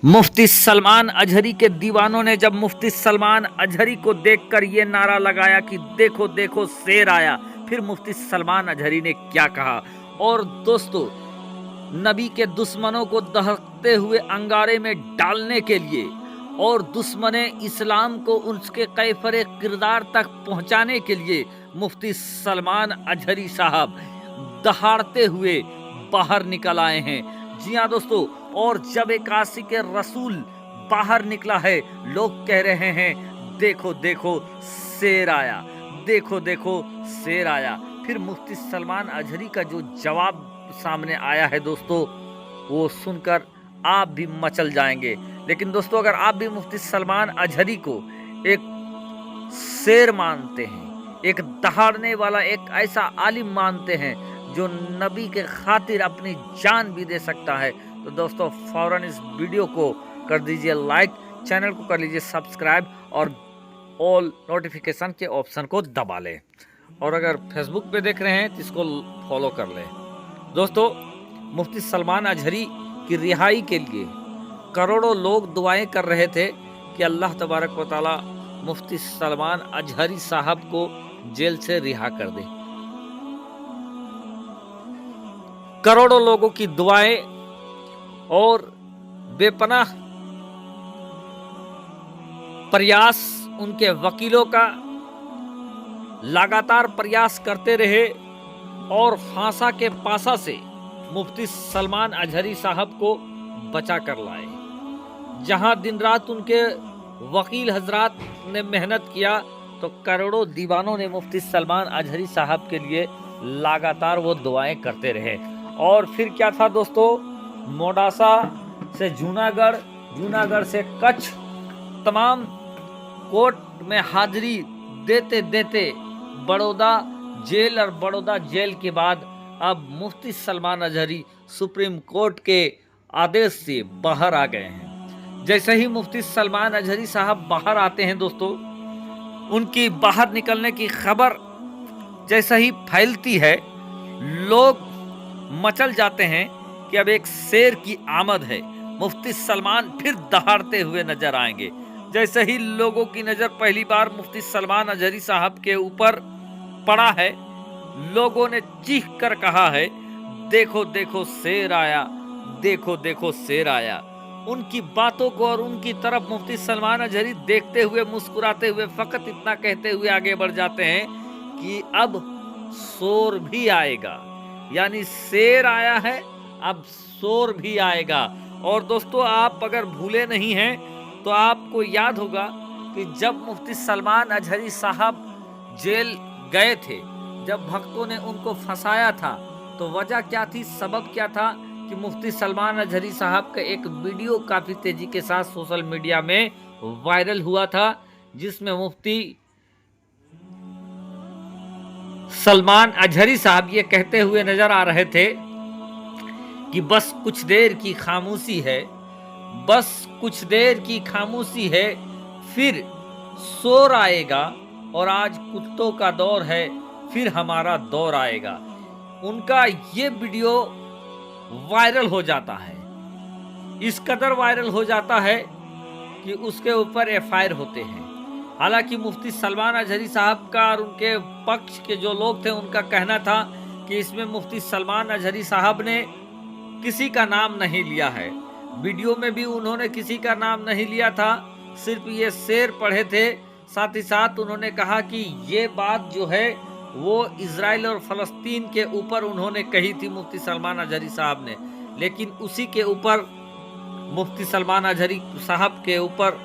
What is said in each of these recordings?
मुफ्ती सलमान अजहरी के दीवानों ने जब मुफ्ती सलमान अजहरी को देखकर ये नारा लगाया कि देखो देखो शेर आया, फिर मुफ्ती सलमान अजहरी ने क्या कहा। और दोस्तों, नबी के दुश्मनों को दहकते हुए अंगारे में डालने के लिए और दुश्मने इस्लाम को उसके कैफरे किरदार तक पहुंचाने के लिए मुफ्ती सलमान अजहरी साहब दहाड़ते हुए बाहर निकल आए हैं। जी हाँ दोस्तों, और जब एक आशिक रसूल बाहर निकला है, लोग कह रहे हैं देखो देखो शेर आया, देखो देखो शेर आया। फिर मुफ्ती सलमान अजहरी का जो जवाब सामने आया है दोस्तों, वो सुनकर आप भी मचल जाएंगे। लेकिन दोस्तों, अगर आप भी मुफ्ती सलमान अजहरी को एक शेर मानते हैं, एक दहाड़ने वाला, एक ऐसा आलिम मानते हैं जो नबी के खातिर अपनी जान भी दे सकता है, तो दोस्तों फौरन इस वीडियो को कर दीजिए लाइक, चैनल को कर लीजिए सब्सक्राइब और ऑल नोटिफिकेशन के ऑप्शन को दबा लें। और अगर फेसबुक पे देख रहे हैं तो इसको फॉलो कर लें। दोस्तों, मुफ्ती सलमान अजहरी की रिहाई के लिए करोड़ों लोग दुआएं कर रहे थे कि अल्लाह तबारक व तआला मुफ्ती सलमान अजहरी साहब को जेल से रिहा कर दे। करोड़ों लोगों की दुआएं और बेपनाह प्रयास, उनके वकीलों का लगातार प्रयास करते रहे और फांसा के पासा से मुफ्ती सलमान अजहरी साहब को बचा कर लाए। जहां दिन रात उनके वकील हजरात ने मेहनत किया, तो करोड़ों दीवानों ने मुफ्ती सलमान अजहरी साहब के लिए लगातार वो दुआएं करते रहे। और फिर क्या था दोस्तों, मोडासा से जूनागढ़, जूनागढ़ से कच्छ, तमाम कोर्ट में हाजिरी देते देते बड़ौदा जेल, और बड़ौदा जेल के बाद अब मुफ्ती सलमान अजहरी सुप्रीम कोर्ट के आदेश से बाहर आ गए हैं। जैसे ही मुफ्ती सलमान अजहरी साहब बाहर आते हैं दोस्तों, उनकी बाहर निकलने की खबर जैसे ही फैलती है, लोग मचल जाते हैं कि अब एक शेर की आमद है, मुफ्ती सलमान फिर दहाड़ते हुए नजर आएंगे। जैसे ही लोगों की नजर पहली बार मुफ्ती सलमान अजहरी साहब के ऊपर पड़ा है, लोगों ने चीख कर कहा है देखो देखो शेर आया, देखो देखो शेर आया। उनकी बातों को और उनकी तरफ मुफ्ती सलमान अजहरी देखते हुए, मुस्कुराते हुए, फकत इतना कहते हुए आगे बढ़ जाते हैं कि अब शोर भी आएगा, यानी शेर आया है, अब शोर भी आएगा। और दोस्तों, आप अगर भूले नहीं हैं तो आपको याद होगा कि जब मुफ्ती सलमान अजहरी साहब जेल गए थे, जब भक्तों ने उनको फंसाया था, तो वजह क्या थी, सबब क्या था कि मुफ्ती सलमान अजहरी साहब का एक वीडियो काफ़ी तेजी के साथ सोशल मीडिया में वायरल हुआ था, जिसमें मुफ्ती सलमान अजहरी साहब ये कहते हुए नजर आ रहे थे कि बस कुछ देर की खामोशी है, बस कुछ देर की खामोशी है, फिर शोर आएगा, और आज कुत्तों का दौर है, फिर हमारा दौर आएगा। उनका ये वीडियो वायरल हो जाता है, इस कदर वायरल हो जाता है कि उसके ऊपर एफआईआर होते हैं। हालांकि मुफ्ती सलमान अजहरी साहब का और उनके पक्ष के जो लोग थे, उनका कहना था कि इसमें मुफ्ती सलमान अजहरी साहब ने किसी का नाम नहीं लिया है, वीडियो में भी उन्होंने किसी का नाम नहीं लिया था, सिर्फ ये शेर पढ़े थे। साथ ही साथ उन्होंने कहा कि ये बात जो है वो इजराइल और फलस्तीन के ऊपर उन्होंने कही थी मुफ्ती सलमान अजहरी साहब ने, लेकिन उसी के ऊपर मुफ्ती सलमान अजहरी साहब के ऊपर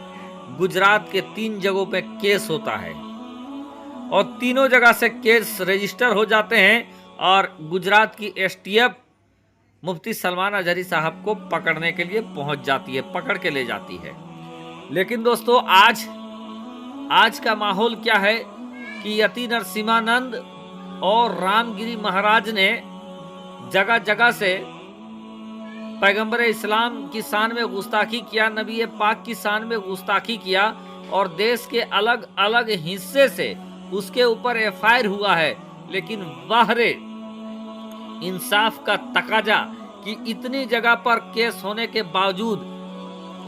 गुजरात के 3 जगहों पे केस होता है, और तीनों जगह से केस रजिस्टर हो जाते हैं, और गुजरात की एसटीएफ मुफ्ती सलमान अजहरी साहब को पकड़ने के लिए पहुंच जाती है, पकड़ के ले जाती है। लेकिन दोस्तों, आज का माहौल क्या है कि यति नरसिम्हानंद और रामगिरी महाराज ने जगह जगह से पैगंबर इस्लाम की शान में गुस्ताखी किया, नबी पाक की शान में गुस्ताखी किया, और देश के अलग अलग हिस्से से उसके ऊपर एफआईआर हुआ है। लेकिन बाहरे इंसाफ का तकाजा कि इतनी जगह पर केस होने के बावजूद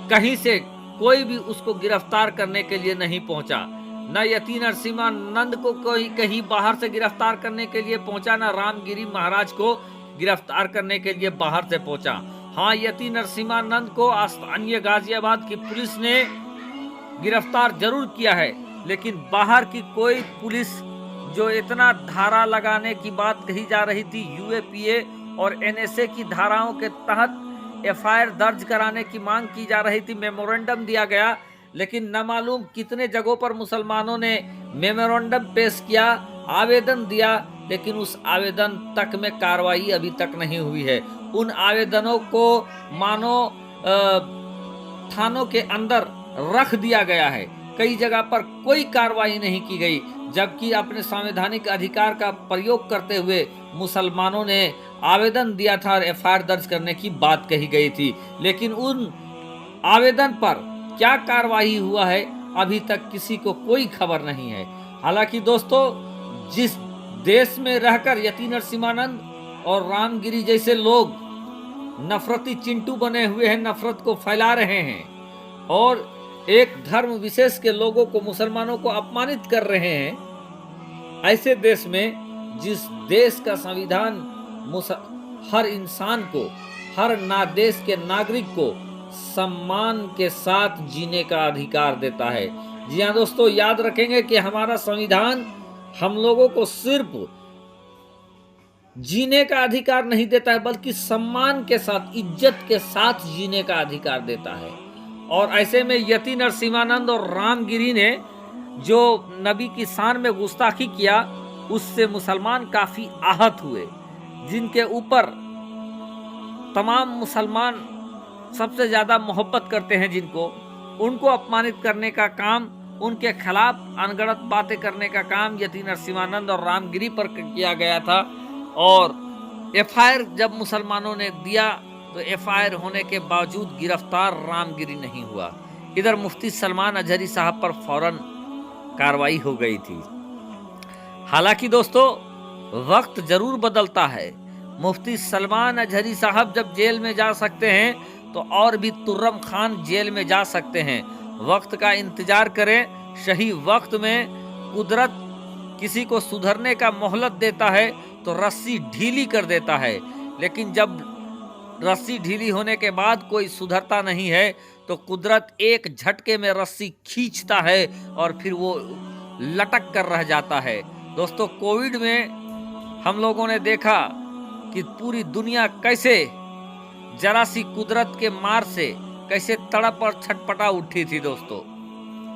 कहीं से कोई भी उसको गिरफ्तार करने के लिए नहीं पहुंचा। न यति नरसिम्हानंद को कोई कहीं बाहर से गिरफ्तार करने के लिए पहुंचा, न रामगिरी महाराज को गिरफ्तार करने के लिए बाहर से पहुंचा। हाँ, यति नरसिम्हानंद को स्थानीय गाजियाबाद की पुलिस ने गिरफ्तार जरूर किया है, लेकिन बाहर की कोई पुलिस जो इतना धारा लगाने की बात कही जा रही थी, यूएपीए और एनएसए की धाराओं के तहत एफआईआर दर्ज कराने की मांग की जा रही थी, मेमोरेंडम दिया गया, लेकिन न मालूम कितने जगहों पर मुसलमानों ने मेमोरेंडम पेश किया, आवेदन दिया, लेकिन उस आवेदन तक में कार्रवाई अभी तक नहीं हुई है। उन आवेदनों को मानो थानों के अंदर रख दिया गया है, कई जगह पर कोई कार्रवाई नहीं की गई, जबकि अपने संवैधानिक अधिकार का प्रयोग करते हुए मुसलमानों ने आवेदन दिया था और एफआईआर दर्ज करने की बात कही गई थी, लेकिन उन आवेदन पर क्या कार्रवाई हुआ है अभी तक किसी को कोई खबर नहीं है। हालांकि दोस्तों, जिस देश में रहकर यति नरसिम्हानंद और रामगिरी जैसे लोग नफरती चिंटू बने हुए हैं, नफरत को फैला रहे हैं और एक धर्म विशेष के लोगों को, मुसलमानों को अपमानित कर रहे हैं, ऐसे देश में, जिस देश का संविधान हर इंसान को, हर देश के नागरिक को सम्मान के साथ जीने का अधिकार देता है। जी हाँ दोस्तों, याद रखेंगे कि हमारा संविधान हम लोगों को सिर्फ जीने का अधिकार नहीं देता है, बल्कि सम्मान के साथ, इज्जत के साथ जीने का अधिकार देता है। और ऐसे में यति नरसिम्हानंद और रामगिरी ने जो नबी की शान में गुस्ताखी किया, उससे मुसलमान काफी आहत हुए, जिनके ऊपर तमाम मुसलमान सबसे ज्यादा मोहब्बत करते हैं, जिनको, उनको अपमानित करने का काम, उनके खिलाफ अनगढ़ंत बातें करने का काम यति नरसिम्हानंद और रामगिरी पर किया गया था। और एफआईआर जब मुसलमानों ने दिया तो एफआईआर होने के बावजूद गिरफ्तार रामगिरी नहीं हुआ। इधर मुफ्ती सलमान अजहरी साहब पर फौरन कार्रवाई हो गई थी। हालांकि दोस्तों, वक्त जरूर बदलता है। मुफ्ती सलमान अजहरी साहब जब जेल में जा सकते हैं तो और भी तुर्रम खान जेल में जा सकते हैं। वक्त का इंतजार करें, सही वक्त में कुदरत किसी को सुधरने का मोहलत देता है तो रस्सी ढीली कर देता है, लेकिन जब रस्सी ढीली होने के बाद कोई सुधरता नहीं है तो कुदरत एक झटके में रस्सी खींचता है और फिर वो लटक कर रह जाता है। दोस्तों, कोविड में हम लोगों ने देखा कि पूरी दुनिया कैसे जरा सी कुदरत के मार से कैसे तड़प और छटपटा उठी थी दोस्तों।